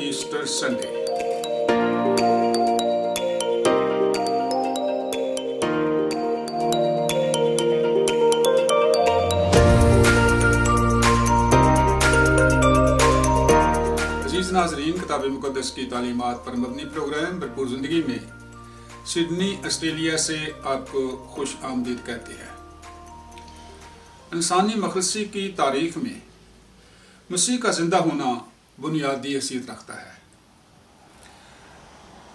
Easter Sunday. عزیز ناظرین، کتاب مقدس کی تعلیمات پر مبنی پروگرام بھرپور زندگی میں سڈنی آسٹریلیا سے آپ کو خوش آمدید کہتے ہیں۔ انسانی مخلصی کی تاریخ میں مسیح کا زندہ ہونا بنیادی حیثیت رکھتا ہے۔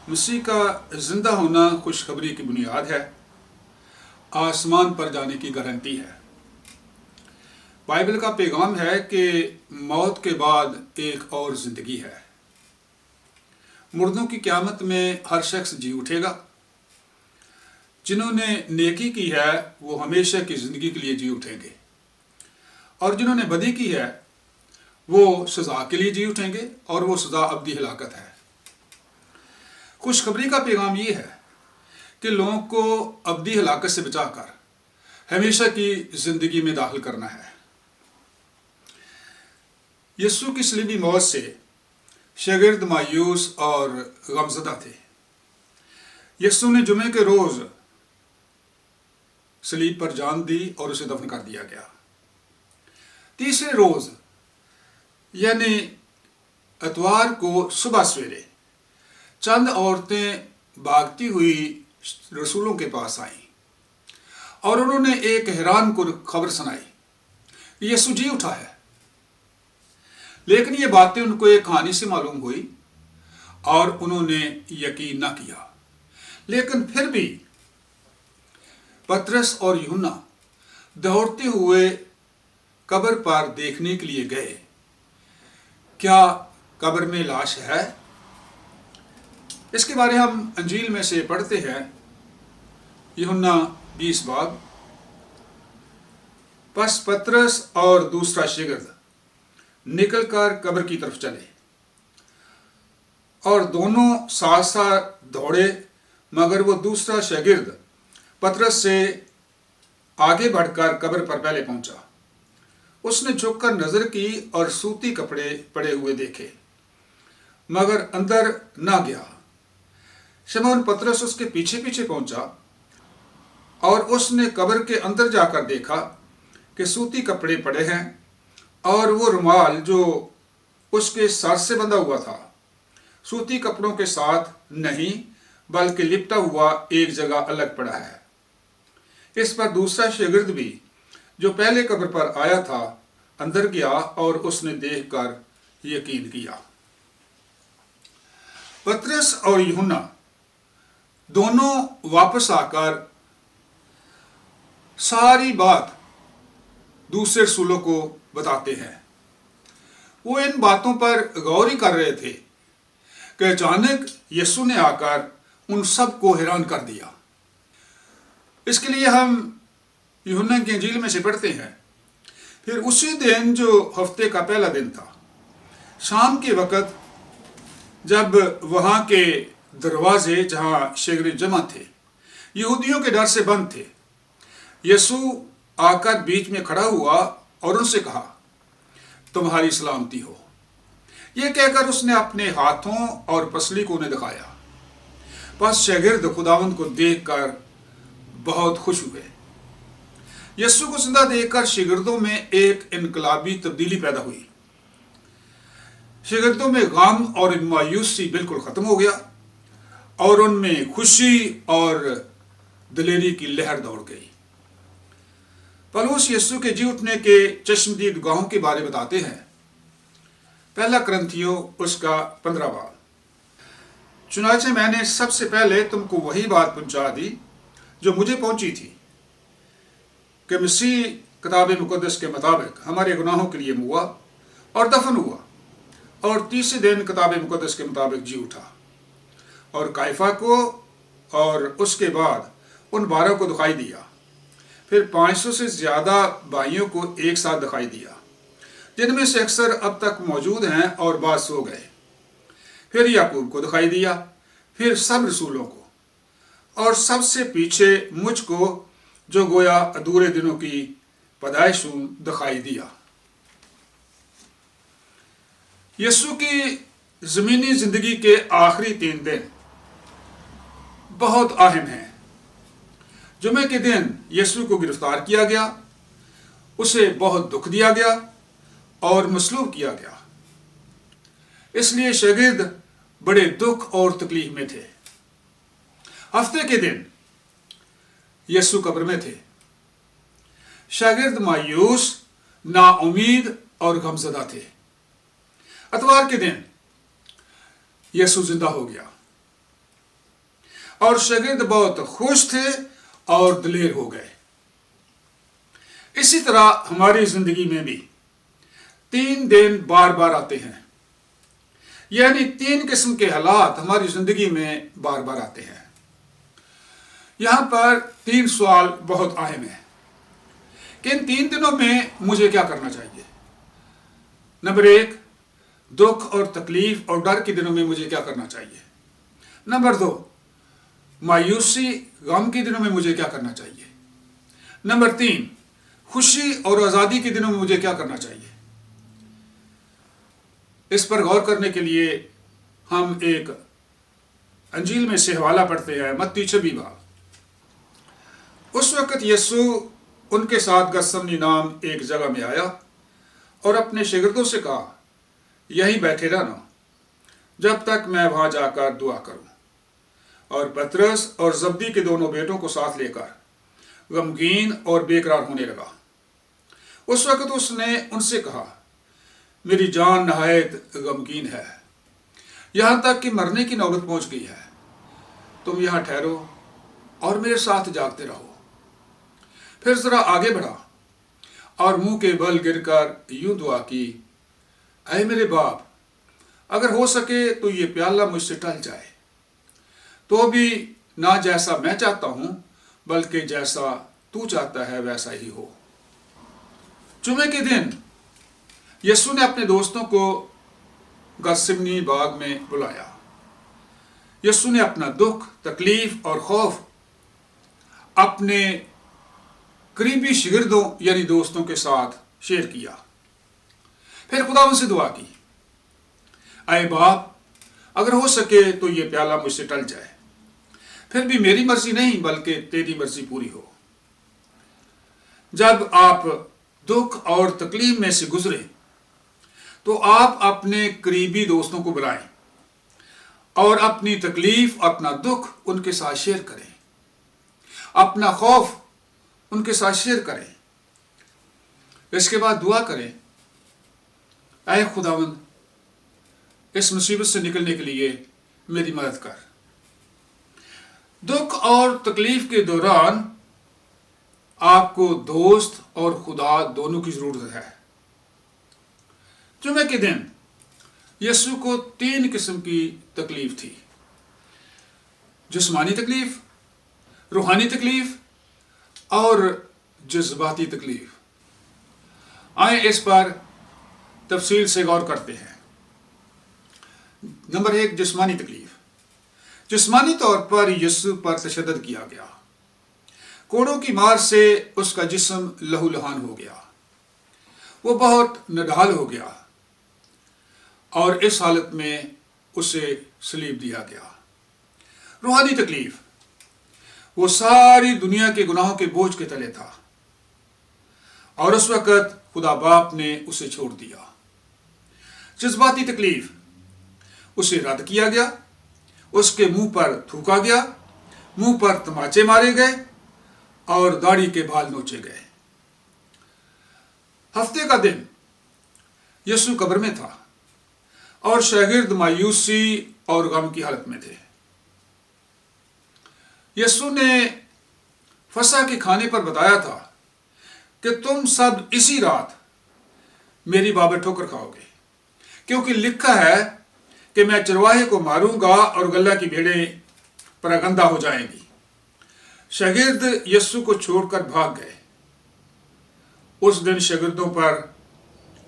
مسیح کا زندہ ہونا خوشخبری کی بنیاد ہے، آسمان پر جانے کی گارنٹی ہے۔ بائبل کا پیغام ہے کہ موت کے بعد ایک اور زندگی ہے۔ مردوں کی قیامت میں ہر شخص جی اٹھے گا۔ جنہوں نے نیکی کی ہے وہ ہمیشہ کی زندگی کے لیے جی اٹھیں گے، اور جنہوں نے بدی کی ہے وہ سزا کے لیے جی اٹھیں گے، اور وہ سزا ابدی ہلاکت ہے۔ خوشخبری کا پیغام یہ ہے کہ لوگوں کو ابدی ہلاکت سے بچا کر ہمیشہ کی زندگی میں داخل کرنا ہے۔ یسوع کی صلیبی موت سے شاگرد مایوس اور غمزدہ تھے۔ یسوع نے جمعے کے روز صلیب پر جان دی اور اسے دفن کر دیا گیا۔ تیسرے روز یعنی اتوار کو صبح سویرے چند عورتیں بھاگتی ہوئی رسولوں کے پاس آئیں اور انہوں نے ایک حیران کن خبر سنائی کہ یسوع جی اٹھا ہے۔ لیکن یہ باتیں ان کو ایک کہانی سے معلوم ہوئی اور انہوں نے یقین نہ کیا۔ لیکن پھر بھی پطرس اور یوحنا دوڑتے ہوئے قبر پر دیکھنے کے لیے گئے۔ کیا قبر میں لاش ہے؟ اس کے بارے ہم انجیل میں سے پڑھتے ہیں۔ یوحنا 20 باب۔ پس پطرس اور دوسرا شاگرد نکل کر قبر کی طرف چلے، اور دونوں ساتھ ساتھ دوڑے، مگر وہ دوسرا شاگرد پطرس سے آگے بڑھ کر قبر پر پہلے پہنچا۔ اس نے جھک کر نظر کی اور سوتی کپڑے پڑے ہوئے دیکھے، مگر اندر نہ گیا۔ شمعون پطرس اس کے پیچھے پیچھے پہنچا، اور اس نے قبر کے اندر جا کر دیکھا کہ سوتی کپڑے پڑے ہیں، اور وہ رومال جو اس کے سر سے بندھا ہوا تھا سوتی کپڑوں کے ساتھ نہیں بلکہ لپٹا ہوا ایک جگہ الگ پڑا ہے۔ اس پر دوسرا شاگرد بھی جو پہلے قبر پر آیا تھا اندر گیا، اور اس نے دیکھ کر یقین کیا۔ پطرس اور یوحنا دونوں واپس آ کر ساری بات دوسرے رسولوں کو بتاتے ہیں۔ وہ ان باتوں پر غور ہی کر رہے تھے کہ اچانک یسوع نے آ کر ان سب کو حیران کر دیا۔ اس کے لیے ہم یوحنا کی انجیل میں سے پڑھتے ہیں۔ پھر اسی دن جو ہفتے کا پہلا دن تھا، شام کے وقت، جب وہاں کے دروازے جہاں شاگرد جمع تھے یہودیوں کے ڈر سے بند تھے، یسوع آ کر بیچ میں کھڑا ہوا اور ان سے کہا، تمہاری سلامتی ہو۔ یہ کہہ کر اس نے اپنے ہاتھوں اور پسلی کو انہیں دکھایا۔ پس شاگرد خداوند کو دیکھ کر بہت خوش ہوئے۔ یسوع کو زندہ دیکھ کر شاگردوں میں ایک انقلابی تبدیلی پیدا ہوئی۔ شاگردوں میں غم اور مایوسی بالکل ختم ہو گیا، اور ان میں خوشی اور دلیری کی لہر دوڑ گئی۔ پولس یسوع کے جی اٹھنے کے چشمدید گواہوں کے بارے بتاتے ہیں۔ پہلا کرنتھیوں اس کا 15 باب۔ چنانچہ میں نے سب سے پہلے تم کو وہی بات پہنچا دی جو مجھے پہنچی تھی، کہ مسیح کتاب مقدس کے مطابق ہمارے گناہوں کے لیے ہوا اور دفن ہوا، اور تیسرے دن کتاب مقدس کے مطابق جی اٹھا، اور کائفہ کو اور اس کے بعد ان 12 کو دکھائی دیا، پھر 500 سے زیادہ بھائیوں کو ایک ساتھ دکھائی دیا، جن میں سے اکثر اب تک موجود ہیں اور بعض سو گئے۔ پھر یعقوب کو دکھائی دیا، پھر سب رسولوں کو، اور سب سے پیچھے مجھ کو جو گویا ادھورے دنوں کی پیدائش دکھائی دیا۔ یسوع کی زمینی زندگی کے آخری 3 دن بہت اہم ہیں۔ جمعے کے دن یسوع کو گرفتار کیا گیا، اسے بہت دکھ دیا گیا اور مصلوب کیا گیا۔ اس لیے شاگرد بڑے دکھ اور تکلیف میں تھے۔ ہفتے کے دن یسوع قبر میں تھے۔ شاگرد مایوس، نا امید اور غمزدہ تھے۔ اتوار کے دن یسوع زندہ ہو گیا اور شاگرد بہت خوش تھے اور دلیر ہو گئے۔ اسی طرح ہماری زندگی میں بھی 3 دن بار بار آتے ہیں، یعنی 3 قسم کے حالات ہماری زندگی میں بار بار آتے ہیں۔ یہاں پر 3 سوال بہت اہم ہیں کہ ان 3 دنوں میں مجھے کیا کرنا چاہیے۔ نمبر 1، دکھ اور تکلیف اور ڈر کے دنوں میں مجھے کیا کرنا چاہیے۔ نمبر 2، مایوسی غم کے دنوں میں مجھے کیا کرنا چاہیے۔ نمبر 3، خوشی اور آزادی کے دنوں میں مجھے کیا کرنا چاہیے۔ اس پر غور کرنے کے لیے ہم ایک انجیل میں سے حوالہ پڑھتے ہیں، متی 26 باب۔ اس وقت یسوع ان کے ساتھ گتسمنی نام ایک جگہ میں آیا اور اپنے شاگردوں سے کہا، یہیں بیٹھے رہنا جب تک میں وہاں جا کر دعا کروں۔ اور پطرس اور زبدی کے دونوں بیٹوں کو ساتھ لے کر غمگین اور بے قرار ہونے لگا۔ اس وقت اس نے ان سے کہا، میری جان نہایت غمگین ہے، یہاں تک کہ مرنے کی نوبت پہنچ گئی ہے۔ تم یہاں ٹھہرو اور میرے ساتھ جاگتے رہو۔ پھر ذرا آگے بڑھا اور منہ کے بل گر کر یوں دعا کی، اے میرے باپ، اگر ہو سکے تو یہ پیالہ مجھ سے ٹل جائے، تو بھی نہ جیسا میں چاہتا ہوں بلکہ جیسا تو چاہتا ہے ویسا ہی ہو۔ جمعے کے دن یسوع نے اپنے دوستوں کو گتسمنی باغ میں بلایا۔ یسوع نے اپنا دکھ، تکلیف اور خوف اپنے قریبی شاگردوں یعنی دوستوں کے ساتھ شیئر کیا۔ پھر خداوند سے دعا کی، اے باپ، اگر ہو سکے تو یہ پیالہ مجھ سے ٹل جائے، پھر بھی میری مرضی نہیں بلکہ تیری مرضی پوری ہو۔ جب آپ دکھ اور تکلیف میں سے گزرے تو آپ اپنے قریبی دوستوں کو بلائیں اور اپنی تکلیف، اپنا دکھ ان کے ساتھ شیئر کریں، اپنا خوف ان کے ساتھ شیئر کریں۔ اس کے بعد دعا کریں، اے خداوند، اس مصیبت سے نکلنے کے لیے میری مدد کر۔ دکھ اور تکلیف کے دوران آپ کو دوست اور خدا دونوں کی ضرورت ہے۔ جمعے کے دن یسوع کو 3 قسم کی تکلیف تھی، جسمانی تکلیف، روحانی تکلیف اور جذباتی تکلیف۔ آئیں اس پر تفصیل سے غور کرتے ہیں۔ نمبر 1، جسمانی تکلیف۔ جسمانی طور پر یسوع پر تشدد کیا گیا، کوڑوں کی مار سے اس کا جسم لہو لہان ہو گیا، وہ بہت نڈھال ہو گیا اور اس حالت میں اسے صلیب دیا گیا۔ روحانی تکلیف، وہ ساری دنیا کے گناہوں کے بوجھ کے تلے تھا اور اس وقت خدا باپ نے اسے چھوڑ دیا۔ جذباتی تکلیف، اسے رد کیا گیا، اس کے منہ پر تھوکا گیا، منہ پر تماچے مارے گئے اور داڑھی کے بال نوچے گئے۔ ہفتے کا دن یسوع قبر میں تھا اور شاگرد مایوسی اور غم کی حالت میں تھے۔ یسوع نے فسح کے کھانے پر بتایا تھا کہ تم سب اسی رات میری بابت ٹھوکر کھاؤ گے، کیونکہ لکھا ہے کہ میں چرواہے کو ماروں گا اور گلہ کی بھیڑیں پراگندہ ہو جائیں گی۔ شاگرد یسوع کو چھوڑ کر بھاگ گئے۔ اس دن شاگردوں پر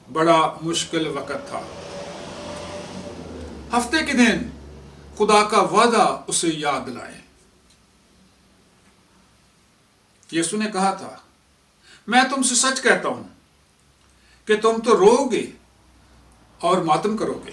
بڑا مشکل وقت تھا۔ ہفتے کے دن خدا کا وعدہ اسے یاد دلائے۔ یسوع نے کہا تھا، میں تم سے سچ کہتا ہوں کہ تم تو رو گے اور ماتم کرو گے،